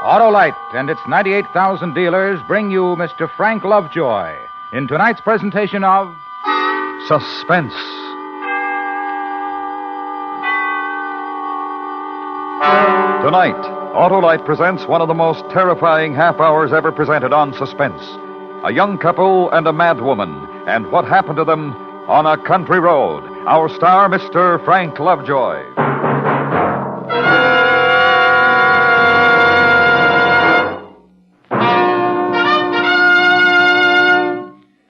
Autolite and its 98,000 dealers bring you Mr. Frank Lovejoy in tonight's presentation of Suspense. Tonight, Autolite presents one of the most terrifying half hours ever presented on Suspense. A young couple and a mad woman, and what happened to them on a country road. Our star, Mr. Frank Lovejoy.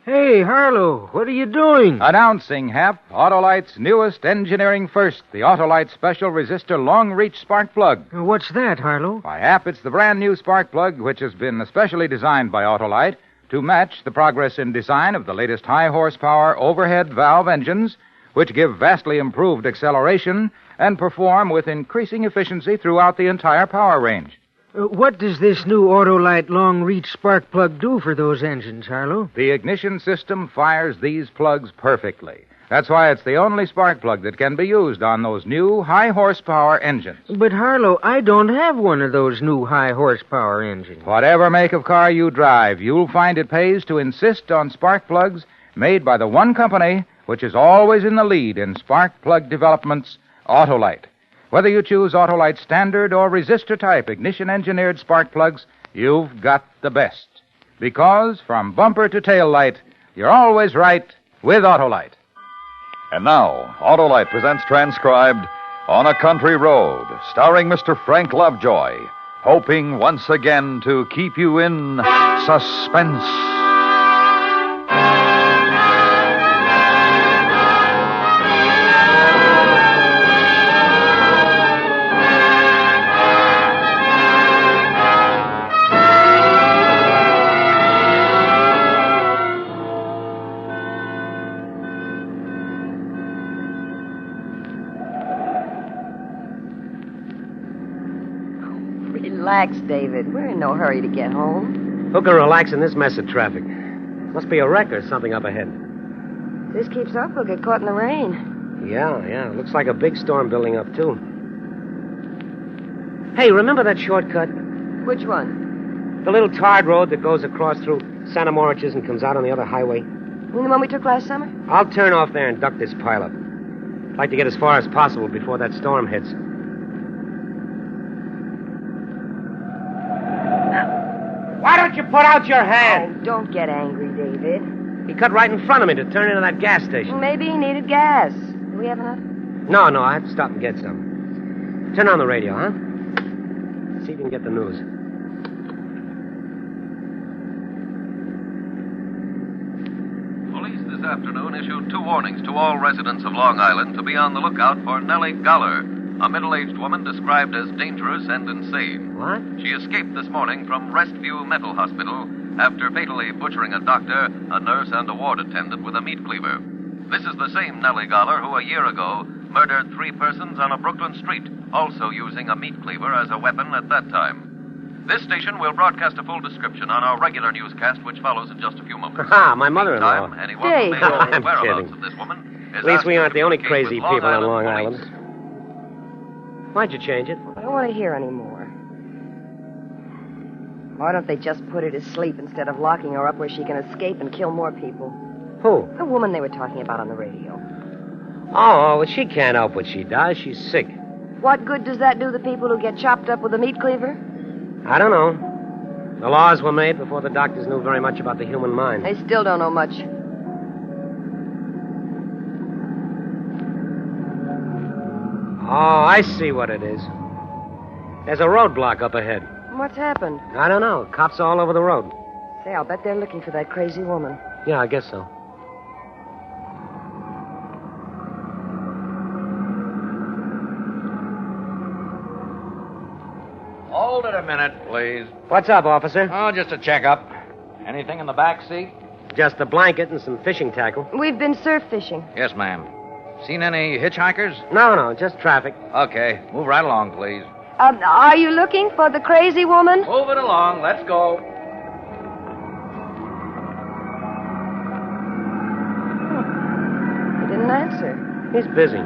Hey, Harlow, what are you doing? Announcing, Hap, Autolite's newest engineering first, the Autolite Special Resistor Long-Reach Spark Plug. What's that, Harlow? Why, Hap, it's the brand new spark plug which has been especially designed by Autolite to match the progress in design of the latest high-horsepower overhead valve engines, which give vastly improved acceleration and perform with increasing efficiency throughout the entire power range. What does this new Autolite long-reach spark plug do for those engines, Harlow? The ignition system fires these plugs perfectly. That's why it's the only spark plug that can be used on those new high-horsepower engines. But, Harlow, I don't have one of those new high-horsepower engines. Whatever make of car you drive, you'll find it pays to insist on spark plugs made by the one company which is always in the lead in spark plug developments, Autolite. Whether you choose Autolite standard or resistor-type ignition-engineered spark plugs, you've got the best. Because from bumper to tail light, you're always right with Autolite. And now, Autolite presents transcribed On a Country Road, starring Mr. Frank Lovejoy, hoping once again to keep you in suspense. Relax, David. We're in no hurry to get home. Who can relax in this mess of traffic? Must be a wreck or something up ahead. If this keeps up, we'll get caught in the rain. Yeah. Looks like a big storm building up, too. Hey, remember that shortcut? Which one? The little tarred road that goes across through Santa Mauritius and comes out on the other highway? You mean the one we took last summer? I'll turn off there and duck this pileup. I'd like to get as far as possible before that storm hits. Why don't you put out your hand? Oh, don't get angry, David. He cut right in front of me to turn into that gas station. Maybe he needed gas. Do we have enough? No, I have to stop and get some. Turn on the radio, huh? See if you can get the news. Police this afternoon issued 2 warnings to all residents of Long Island to be on the lookout for Nellie Goller, a middle-aged woman described as dangerous and insane. What? She escaped this morning from Restview Mental Hospital after fatally butchering a doctor, a nurse, and a ward attendant with a meat cleaver. This is the same Nellie Goller who a year ago murdered 3 persons on a Brooklyn street, also using a meat cleaver as a weapon at that time. This station will broadcast a full description on our regular newscast, which follows in just a few moments. Ha! My mother-in-law. Meantime, anyone who may know the I'm whereabouts kidding. of this woman is At least we asked aren't to the only communicate crazy with Long people on Long Island Island. Police. Why'd you change it? I don't want to hear anymore. Why don't they just put her to sleep instead of locking her up where she can escape and kill more people? Who? The woman they were talking about on the radio. Oh, well, she can't help what she does. She's sick. What good does that do the people who get chopped up with a meat cleaver? I don't know. The laws were made before the doctors knew very much about the human mind. They still don't know much. Oh, I see what it is. There's a roadblock up ahead. What's happened? I don't know. Cops all over the road. Say, I'll bet they're looking for that crazy woman. Yeah, I guess so. Hold it a minute, please. What's up, officer? Oh, just a checkup. Anything in the back seat? Just a blanket and some fishing tackle. We've been surf fishing. Yes, ma'am. Seen any hitchhikers? No, just traffic. Okay, move right along, please. Are you looking for the crazy woman? Move it along. Let's go. He didn't answer. He's busy.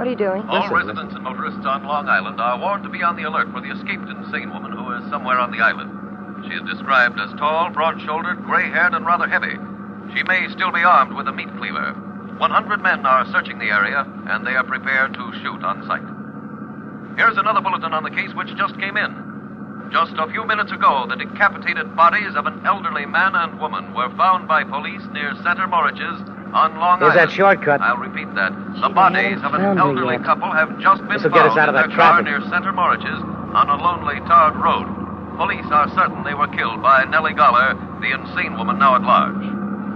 What are you doing? All residents and motorists on Long Island are warned to be on the alert for the escaped insane woman who is somewhere on the island. She is described as tall, broad-shouldered, gray-haired, and rather heavy. She may still be armed with a meat cleaver. 100 men are searching the area, and they are prepared to shoot on sight. Here's another bulletin on the case which just came in. Just a few minutes ago, the decapitated bodies of an elderly man and woman were found by police near Center Moriches on Long Here's Island. that shortcut. I'll repeat that. The bodies of an elderly couple have just been This'll get us found out of in that their car traffic. near Center Moriches on a lonely tarred road. Police are certain they were killed by Nellie Goller, the insane woman now at large.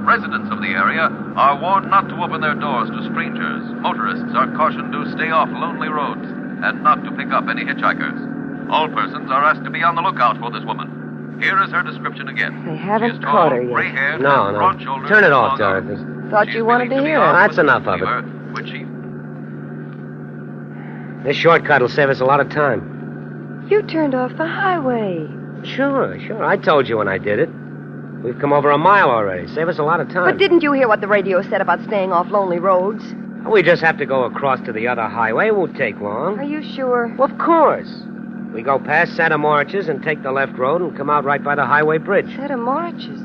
Residents of the area are warned not to open their doors to strangers. Motorists are cautioned to stay off lonely roads and not to pick up any hitchhikers. All persons are asked to be on the lookout for this woman. Here is her description again. They haven't She is caught tall, her yet. gray-haired, No, and no. broad-shouldered. Turn it and off, long armed. Dorothy. Thought She you is wanted to believed hear be it. armed That's with a enough of it. cleaver, which she... This shortcut will save us a lot of time. You turned off the highway. Sure. I told you when I did it. We've come over a mile already. Save us a lot of time. But didn't you hear what the radio said about staying off lonely roads? We just have to go across to the other highway. It won't take long. Are you sure? Well, of course. We go past Santa Moriches and take the left road and come out right by the highway bridge. Santa Moriches.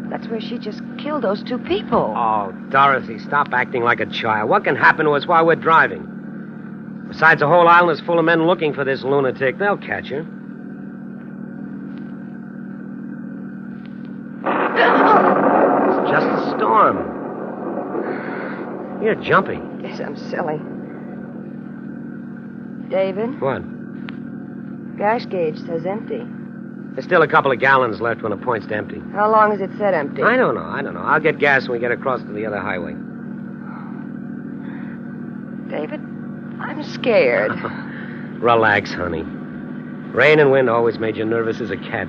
That's where she just killed those two people. Oh, Dorothy, stop acting like a child. What can happen to us while we're driving? Besides, the whole island is full of men looking for this lunatic. They'll catch her. It's just a storm. You're jumping. Guess I'm silly. David, What? gas gauge says empty. There's still a couple of gallons left when it points to empty. How long has it said empty? I don't know. I'll get gas when we get across to the other highway. David, I'm scared. Relax, honey. Rain and wind always made you nervous as a cat.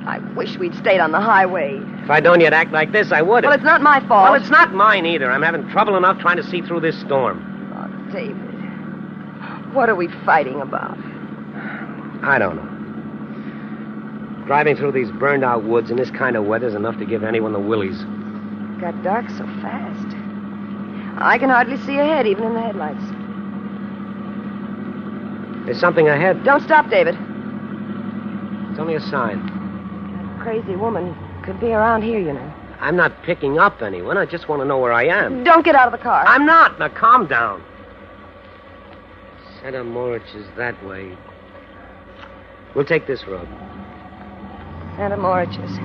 I wish we'd stayed on the highway. If I'd known you'd act like this, I would have. Well, it's not my fault. Well, it's not mine either. I'm having trouble enough trying to see through this storm. Oh, David. What are we fighting about? I don't know. Driving through these burned-out woods in this kind of weather is enough to give anyone the willies. It got dark so fast. I can hardly see ahead, even in the headlights. There's something ahead. Don't stop, David. It's only a sign. That crazy woman could be around here, you know. I'm not picking up anyone. I just want to know where I am. Don't get out of the car. I'm not. Now, calm down. Santa Moritz is that way. We'll take this road. Santa Moriches.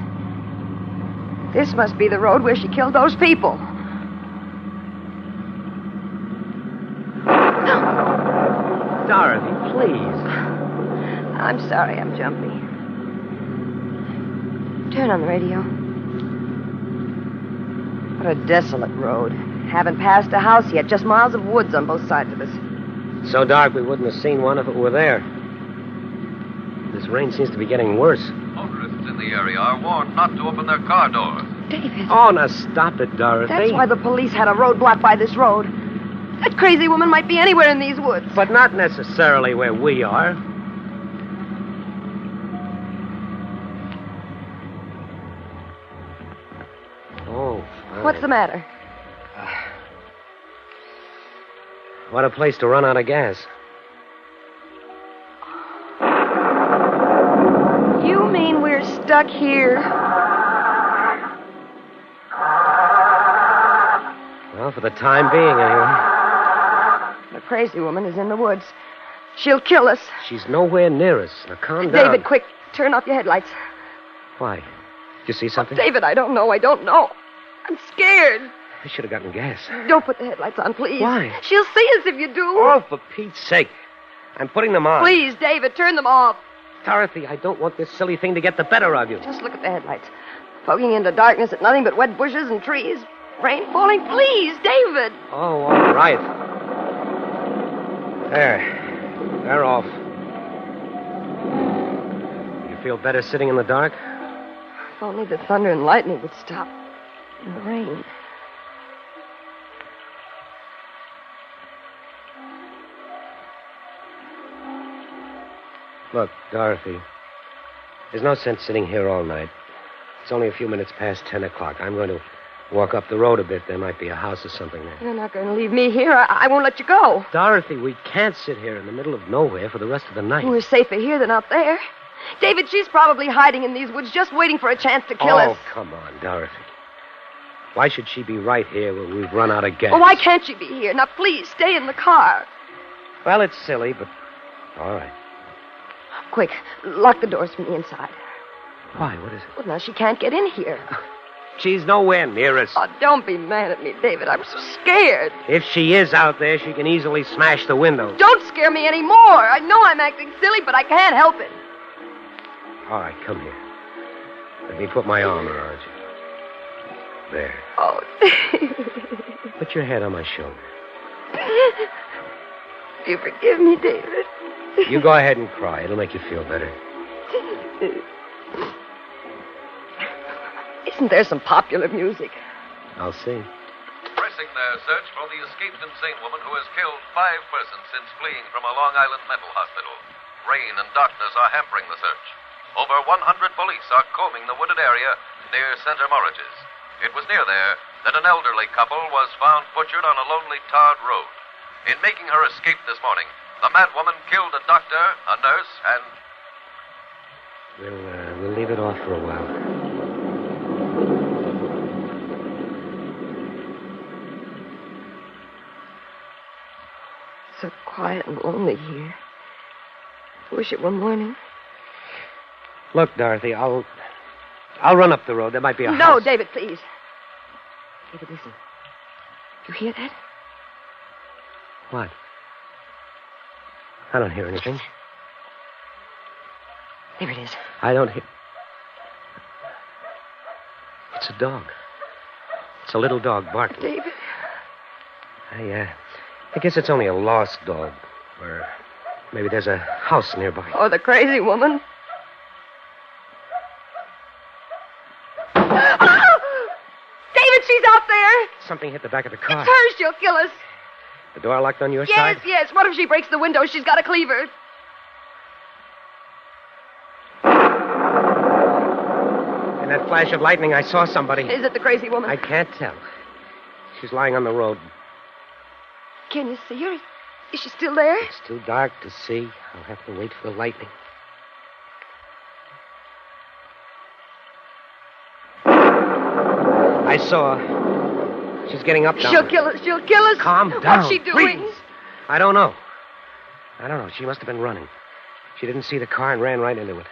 This must be the road where she killed those people. Dorothy, please. I'm sorry I'm jumpy. Turn on the radio. What a desolate road. Haven't passed a house yet, just miles of woods on both sides of us. So dark we wouldn't have seen one if it were there. This rain seems to be getting worse. Motorists in the area are warned not to open their car doors. David. Oh, now stop it, Dorothy. That's why the police had a roadblock by this road. That crazy woman might be anywhere in these woods. But not necessarily where we are. Oh, fine. What's the matter? What a place to run out of gas. You mean we're stuck here? Well, for the time being, anyway. The crazy woman is in the woods. She'll kill us. She's nowhere near us. Now, calm down. David, quick, turn off your headlights. Why? Did you see something? David, I don't know. I'm scared. I should have gotten gas. Don't put the headlights on, please. Why? She'll see us if you do. Oh, for Pete's sake. I'm putting them on. Please, David, turn them off. Dorothy, I don't want this silly thing to get the better of you. Just look at the headlights. Poking into darkness at nothing but wet bushes and trees. Rain falling. Please, David. Oh, all right. There. They're off. You feel better sitting in the dark? If only the thunder and lightning would stop. And the rain. Look, Dorothy. There's no sense sitting here all night. It's only a few minutes past 10 o'clock. I'm going to walk up the road a bit. There might be a house or something there. You're not going to leave me here. I won't let you go. Dorothy, we can't sit here in the middle of nowhere for the rest of the night. We're safer here than out there. David, she's probably hiding in these woods just waiting for a chance to kill us. Oh, come on, Dorothy. Why should she be right here where we've run out of gas? Well, why can't she be here? Now, please, stay in the car. Well, it's silly, but all right. Quick, lock the doors from the inside. Why? What is it? Well, now she can't get in here. She's nowhere near us. Oh, don't be mad at me, David. I'm so scared. If she is out there, she can easily smash the window. Don't scare me anymore. I know I'm acting silly, but I can't help it. All right, come here. Let me put my arm around you. There. Oh. Put your head on my shoulder. You forgive me, David. You go ahead and cry. It'll make you feel better. Isn't there some popular music? I'll see. Pressing their search for the escaped insane woman who has killed 5 persons since fleeing from a Long Island mental hospital. Rain and darkness are hampering the search. Over 100 police are combing the wooded area near Center Morridge's. It was near there that an elderly couple was found butchered on a lonely tarred road. In making her escape this morning, the madwoman killed a doctor, a nurse, and... We'll leave it off for a while. So quiet and lonely here. Wish it were morning. Look, Dorothy, I'll run up the road. There might be a house. No, David, please. David, listen. You hear that? What? I don't hear anything. There it is. I don't hear... It's a dog. It's a little dog barking. David. I guess it's only a lost dog. Or maybe there's a house nearby. Or the crazy woman. David, she's out there. Something hit the back of the car. It's her. She'll kill us. The door locked on your side? Yes. What if she breaks the window? She's got a cleaver. In that flash of lightning, I saw somebody. Is it the crazy woman? I can't tell. She's lying on the road. Can you see her? Is she still there? It's too dark to see. I'll have to wait for the lightning. I saw her. She's getting up now. She'll kill us. Calm down. What's she doing? Please. I don't know. She must have been running. She didn't see the car and ran right into it.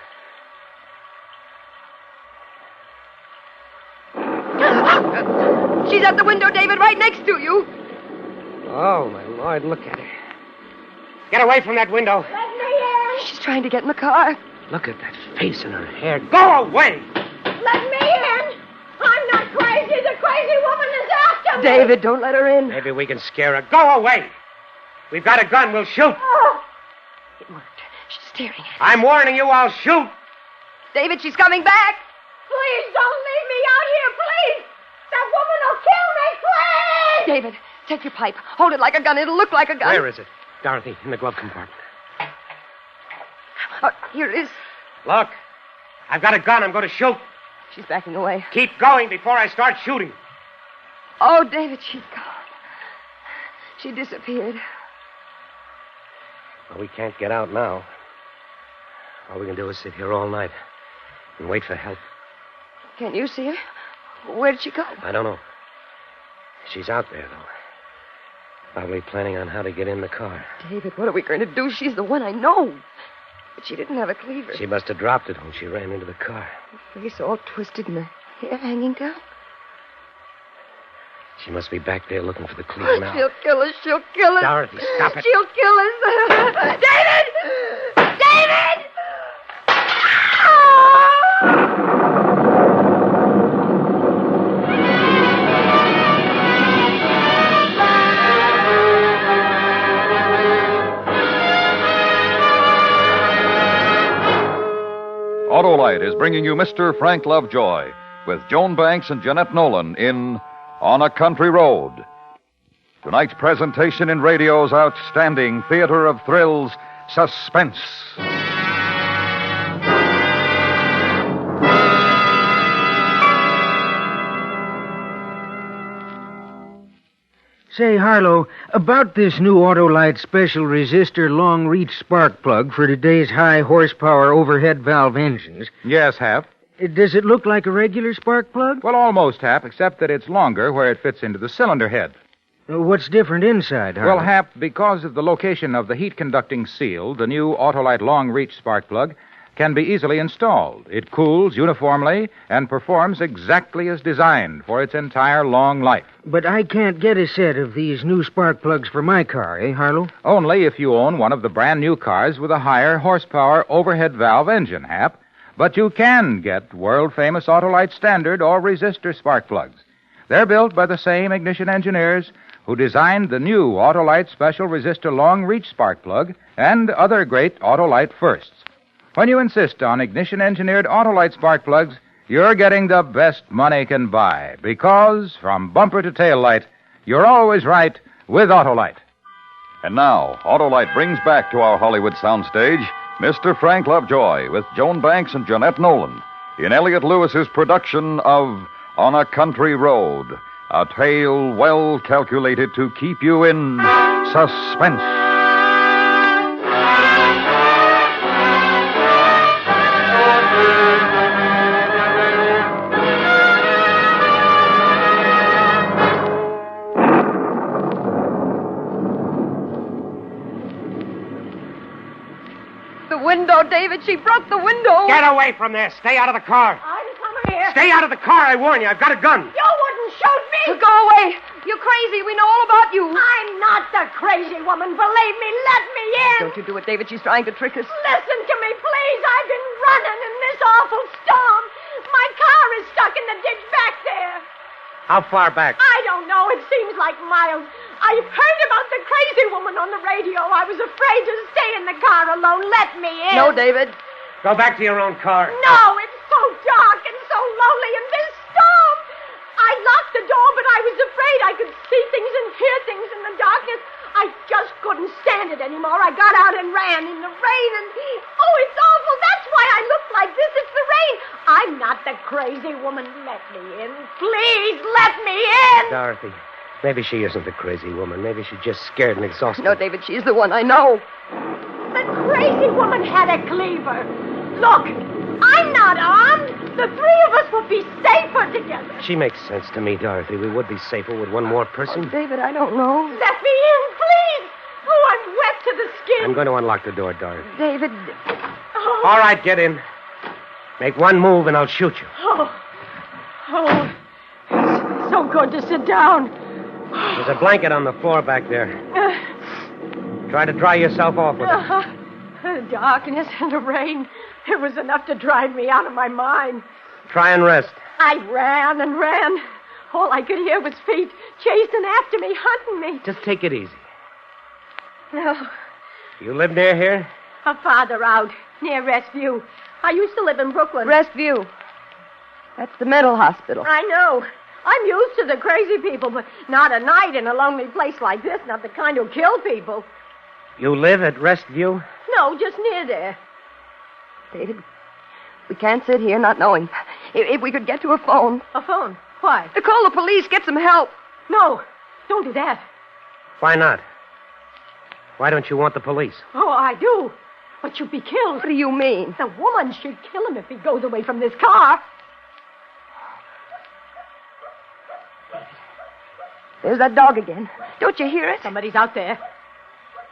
She's at the window, David, right next to you. Oh, my Lord, look at her. Get away from that window. Let me in. She's trying to get in the car. Look at that face and her hair. Go away! Let me in. I'm not crazy. The crazy woman is after me. David, don't let her in. Maybe we can scare her. Go away! We've got a gun. We'll shoot. Oh. It worked. She's staring at us. I'm warning you, I'll shoot. David, she's coming back. Please don't leave me out here, please. That woman will kill me, please. David, take your pipe. Hold it like a gun. It'll look like a gun. Where is it? Dorothy, in the glove compartment. Oh, here it is. Look, I've got a gun. I'm going to shoot. She's backing away. Keep going before I start shooting. Oh, David, she's gone. She disappeared. Well, we can't get out now. All we can do is sit here all night and wait for help. Can you see her? Where did she go? I don't know. She's out there, though. Probably planning on how to get in the car. David, what are we going to do? She's the one I know. But she didn't have a cleaver. She must have dropped it when she ran into the car. Her face all twisted and her hair hanging down. She must be back there looking for the cleaver now. She'll kill us. She'll kill us. Dorothy, stop it. She'll kill us. David! David! Autolite is bringing you Mr. Frank Lovejoy with Joan Banks and Jeanette Nolan in On a Country Road. Tonight's presentation in radio's outstanding theater of thrills, Suspense. Say, Harlow, about this new Autolite special resistor long-reach spark plug for today's high horsepower overhead valve engines, Yes, Hap. does it look like a regular spark plug? Well, almost, Hap, except that it's longer where it fits into the cylinder head. What's different inside, Harlow? Well, Hap, because of the location of the heat-conducting seal, the new Autolite long-reach spark plug can be easily installed. It cools uniformly and performs exactly as designed for its entire long life. But I can't get a set of these new spark plugs for my car, eh, Harlow? Only if you own one of the brand new cars with a higher horsepower overhead valve engine, Hap. But you can get world-famous Autolite standard or resistor spark plugs. They're built by the same ignition engineers who designed the new Autolite special resistor long-reach spark plug and other great Autolite firsts. When you insist on ignition-engineered Autolite spark plugs, you're getting the best money can buy, because from bumper to tail light, you're always right with Autolite. And now, Autolite brings back to our Hollywood soundstage Mr. Frank Lovejoy with Joan Banks and Jeanette Nolan in Elliot Lewis's production of On a Country Road, a tale well calculated to keep you in suspense. The window, David. She broke the window. Get away from there. Stay out of the car. I'm coming here. Stay out of the car, I warn you. I've got a gun. You wouldn't shoot me. Go away. You're crazy. We know all about you. I'm not the crazy woman. Believe me. Let me in. Don't you do it, David. She's trying to trick us. Listen to me, please. I've been running in this awful storm. My car is stuck in the ditch back there. How far back? I don't know. It seems like miles. I heard about the crazy woman on the radio. I was afraid to stay in the car alone. Let me in. No, David. Go back to your own car. No, it's so dark and so lonely in this storm. I locked the door, but I was afraid I could see things and hear things in the darkness. I just couldn't stand it anymore. I got out and ran in the rain, and oh, it's awful. That's why I look like this. It's the rain. I'm not the crazy woman. Let me in. Please, let me in. Dorothy, maybe she isn't the crazy woman. Maybe she's just scared and exhausted. No, David, she's the one I know. The crazy woman had a cleaver. Look, I'm not armed. The three of us would be safer together. She makes sense to me, Dorothy. We would be safer with one more person. David, I don't know. Let me in, please. Oh, I'm wet to the skin. I'm going to unlock the door, Dorothy. David. Oh, All right, get in. Make one move and I'll shoot you. oh, it's so good to sit down. There's a blanket on the floor back there. Try to dry yourself off with it. The darkness and the rain, it was enough to drive me out of my mind. Try and rest. I ran and ran. All I could hear was feet chasing after me, hunting me. Just take it easy. No, You live near here? farther out, near Restview. I used to live in Brooklyn. Restview. That's the mental hospital. I know. I'm used to the crazy people, but not at night in a lonely place like this, not the kind who kill people. You live at Restview? No, just near there. David, we can't sit here not knowing. If we could get to a phone. A phone? Why? To call the police, get some help. No, don't do that. Why not? Why don't you want the police? Oh, I do. But you'd be killed. What do you mean? The woman should kill him if he goes away from this car. There's that dog again. Don't you hear it? Somebody's out there.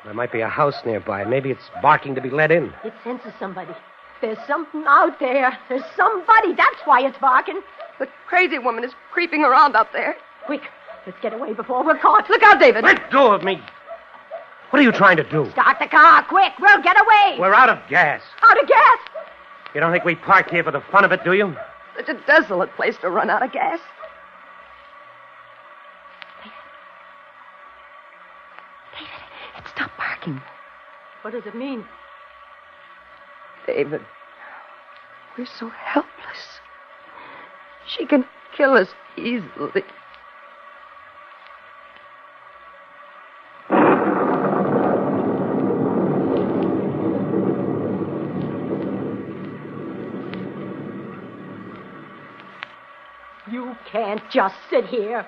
There might be a house nearby. Maybe it's barking to be let in. It senses somebody. There's something out there. There's somebody. That's why it's barking. The crazy woman is creeping around out there. Quick, let's get away before we're caught. Look out, David. Let go of me. What are you trying to do? Start the car, quick. We'll get away. We're out of gas. Out of gas. You don't think we parked here for the fun of it, do you? Such a desolate place to run out of gas. David, it stopped barking. What does it mean? David, we're so helpless. She can kill us easily. You can't just sit here.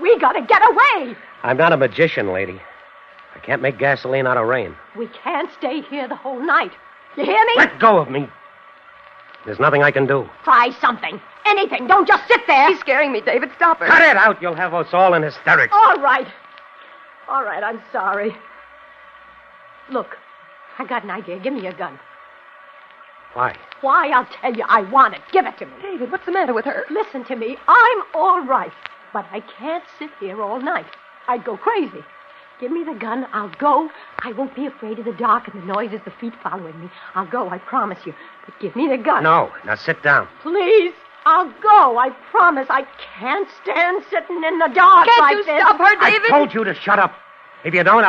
We gotta get away. I'm not a magician, lady. I can't make gasoline out of rain. We can't stay here the whole night. You hear me? Let go of me. There's nothing I can do. Try something. Anything. Don't just sit there. She's scaring me, David. Stop her. Cut it out. You'll have us all in hysterics. All right. All right, I'm sorry. Look, I got an idea. Give me your gun. Why? Why? I'll tell you. I want it. Give it to me. David, what's the matter with her? Listen to me. I'm all right. But I can't sit here all night. I'd go crazy. Give me the gun. I'll go. I won't be afraid of the dark and the noises, the feet following me. I'll go, I promise you. But give me the gun. No. Now sit down. Please. I'll go. I promise. I can't stand sitting in the dark Can't like you this. stop her, David? I told you to shut up. If you don't,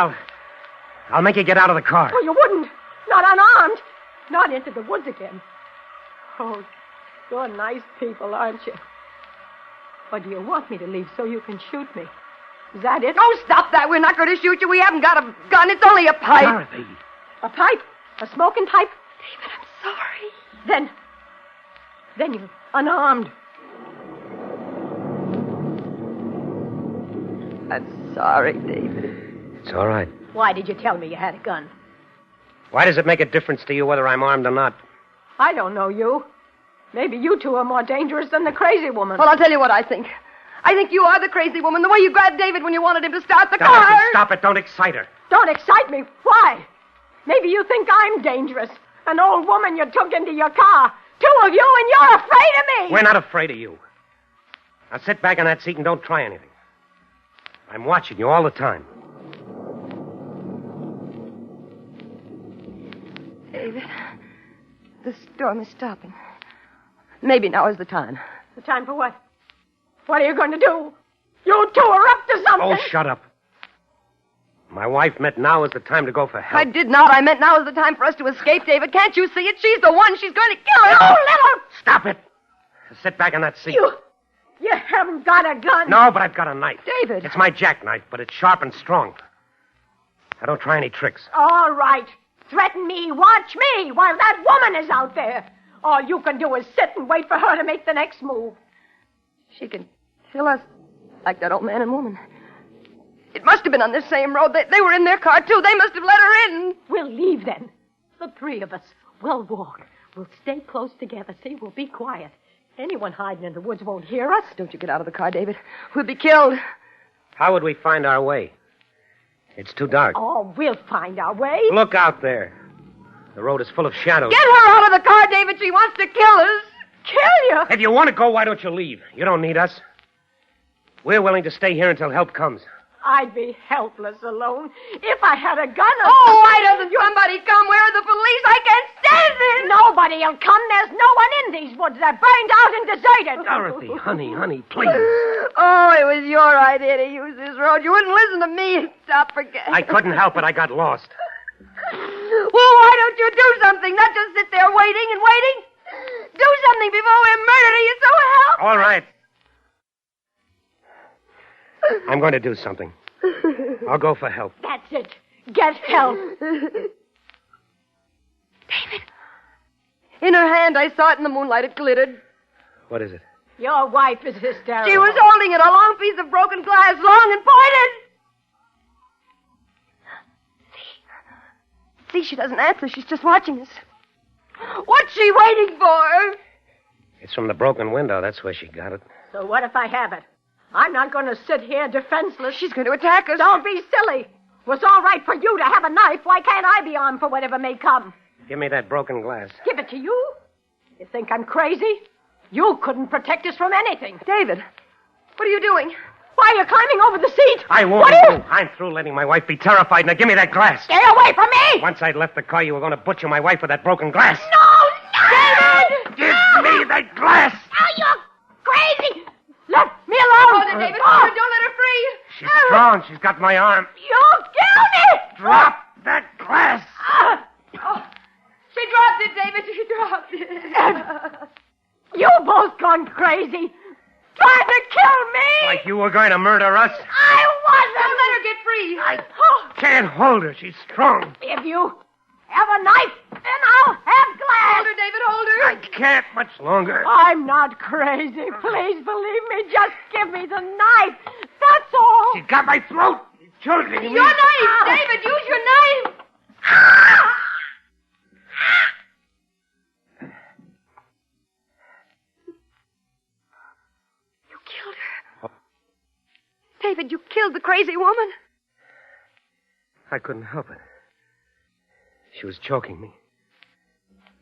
I'll make you get out of the car. Oh, you wouldn't. Not unarmed. Not into the woods again. Oh, you're nice people, aren't you? Or do you want me to leave so you can shoot me? Is that it? Oh, stop that. We're not going to shoot you. We haven't got a gun. It's only a pipe. Dorothy. A pipe? A smoking pipe? David, I'm sorry. Then you're unarmed. I'm sorry, David. It's all right. Why did you tell me you had a gun? Why does it make a difference to you whether I'm armed or not? I don't know you. Maybe you two are more dangerous than the crazy woman. Well, I'll tell you what I think. I think you are the crazy woman. The way you grabbed David when you wanted him to start the car. Dorothy, stop it. Don't excite her. Don't excite me. Why? Maybe you think I'm dangerous. An old woman you took into your car. Two of you, and you're afraid of me. We're not afraid of you. Now sit back in that seat and don't try anything. I'm watching you all the time. David, the storm is stopping. Maybe now is the time. The time for what? What are you going to do? You two are up to something. Oh, shut up. My wife meant now is the time to go for help. I did not. I meant now is the time for us to escape, David. Can't you see it? She's the one. She's going to kill us. You little... Stop it. Sit back in that seat. You haven't got a gun. No, but I've got a knife. David. It's my jackknife, but it's sharp and strong. I don't try any tricks. All right. Threaten me. Watch me while that woman is out there. All you can do is sit and wait for her to make the next move. She can kill us like that old man and woman. It must have been on this same road. They were in their car, too. They must have let her in. We'll leave then. The three of us. We'll walk. We'll stay close together. See, we'll be quiet. Anyone hiding in the woods won't hear us. Don't you get out of the car, David. We'll be killed. How would we find our way? It's too dark. Oh, we'll find our way. Look out there. The road is full of shadows. Get her out of the car, David. She wants to kill us. Kill you? If you want to go, why don't you leave? You don't need us. We're willing to stay here until help comes. I'd be helpless alone if I had a gun. Oh, why doesn't somebody come? Where are the police? I can't stand this. Nobody'll come. There's no one in these woods. They're burned out and deserted. Dorothy, honey, please. Oh, it was your idea to use this road. You wouldn't listen to me. Stop forgetting. I couldn't help it. I got lost. Well, why don't you do something? Not just sit there waiting and waiting. Do something before we're murdered. Are you so help? All right. I'm going to do something. I'll go for help. That's it. Get help. David. In her hand, I saw it in the moonlight. It glittered. What is it? Your wife is hysterical. She was holding it, a long piece of broken glass, long and pointed. See, she doesn't answer. She's just watching us. What's she waiting for? It's from the broken window. That's where she got it. So what if I have it? I'm not going to sit here defenseless. She's going to attack us. Don't be silly. It was all right for you to have a knife. Why can't I be armed for whatever may come? Give me that broken glass. Give it to you? You think I'm crazy? You couldn't protect us from anything. David, what are you doing? Why are you climbing over the seat? I won't. What are you... I'm through letting my wife be terrified. Now give me that glass. Stay away from me! Once I'd left the car, you were going to butcher my wife with that broken glass. No! David! Give me that glass! Oh, you're crazy! Let me alone! Hold her, David. Hold her. Don't let her free. She's strong. She's got my arm. You'll kill me! Drop that glass! Oh, she dropped it, David. She dropped it. You both gone crazy. Trying to kill me! Like you were going to murder us? I wasn't! Don't let her get free. Oh, Can't hold her. She's strong. if you have a knife, then I'll have glass! Hold her, David. Hold her. I can't much longer. I'm not crazy. Please believe me. Just give me the knife. That's all. She's got my throat. Children, Your knife, David, use your knife. You killed her. David, you killed the crazy woman. I couldn't help it. She was choking me.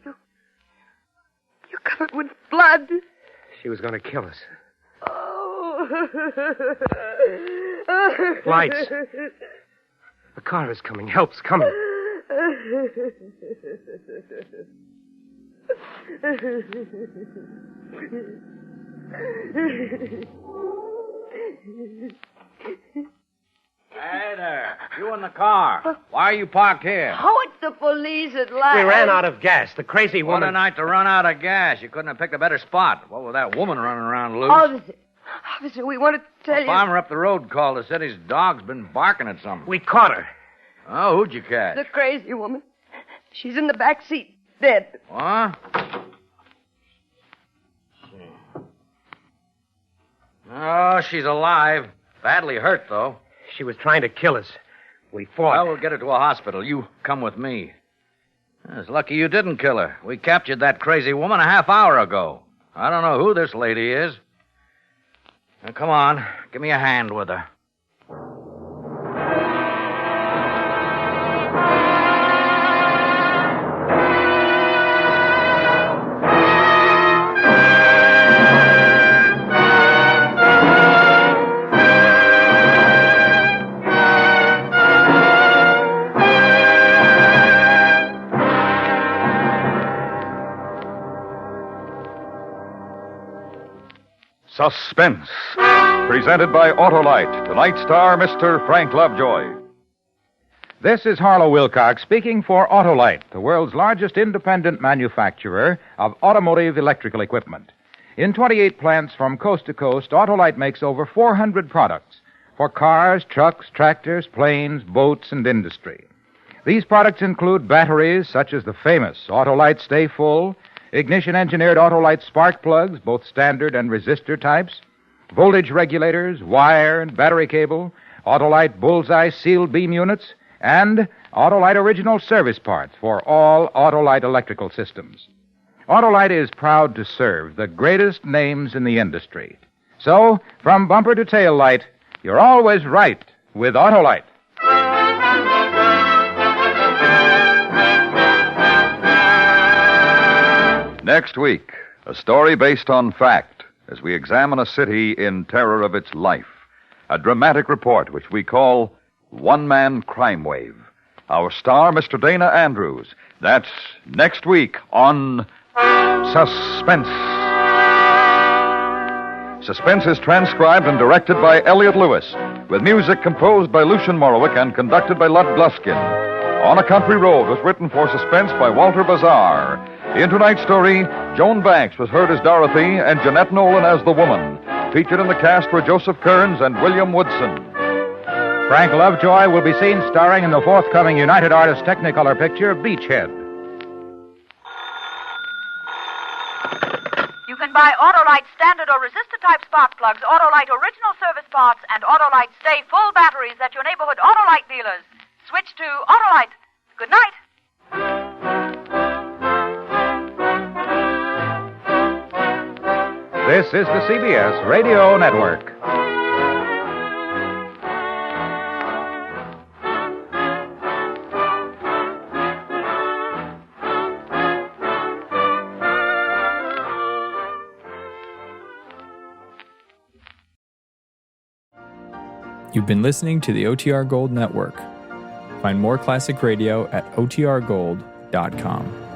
You're covered with blood. She was going to kill us. Oh. Lights. A car is coming. Help's coming. Hey there. You in the car. Why are you parked here? Oh, it's the police at last. We ran out of gas. The crazy What woman. a night to run out of gas. You couldn't have picked a better spot. What with that woman running around loose? Officer, we want to tell A you. farmer up the road called us, said his dog's been barking at something. We caught her. Oh, who'd you catch? The crazy woman. She's in the back seat, dead. What? Oh, she's alive. Badly hurt, though. She was trying to kill us. We fought. Well, we'll get her to a hospital. You come with me. It's lucky you didn't kill her. We captured that crazy woman a half hour ago. I don't know who this lady is. Now, come on. Give me a hand with her. Suspense. Presented by Autolite. Tonight's star, Mr. Frank Lovejoy. This is Harlow Wilcox speaking for Autolite, the world's largest independent manufacturer of automotive electrical equipment. In 28 plants from coast to coast, Autolite makes over 400 products for cars, trucks, tractors, planes, boats, and industry. These products include batteries such as the famous Autolite Stay Full, ignition-engineered Autolite spark plugs, both standard and resistor types, voltage regulators, wire and battery cable, Autolite Bullseye sealed beam units, and Autolite original service parts for all Autolite electrical systems. Autolite is proud to serve the greatest names in the industry. So, from bumper to tail light, you're always right with Autolite. Next week, a story based on fact as we examine a city in terror of its life. A dramatic report which we call One Man Crime Wave. Our star, Mr. Dana Andrews. That's next week on Suspense. Suspense is transcribed and directed by Elliot Lewis, with music composed by Lucian Morowick and conducted by Lud Gluskin. On a Country Road was written for Suspense by Walter Bazar. In tonight's story, Joan Banks was heard as Dorothy and Jeanette Nolan as the woman. Featured in the cast were Joseph Kearns and William Woodson. Frank Lovejoy will be seen starring in the forthcoming United Artists Technicolor picture, Beachhead. You can buy Autolite standard or resistor-type spark plugs, Autolite original service parts, and Autolite Stay Full batteries at your neighborhood Autolite dealers. Switch to Autolite. Good night. This is the CBS Radio Network. You've been listening to the OTR Gold Network. Find more classic radio at otrgold.com.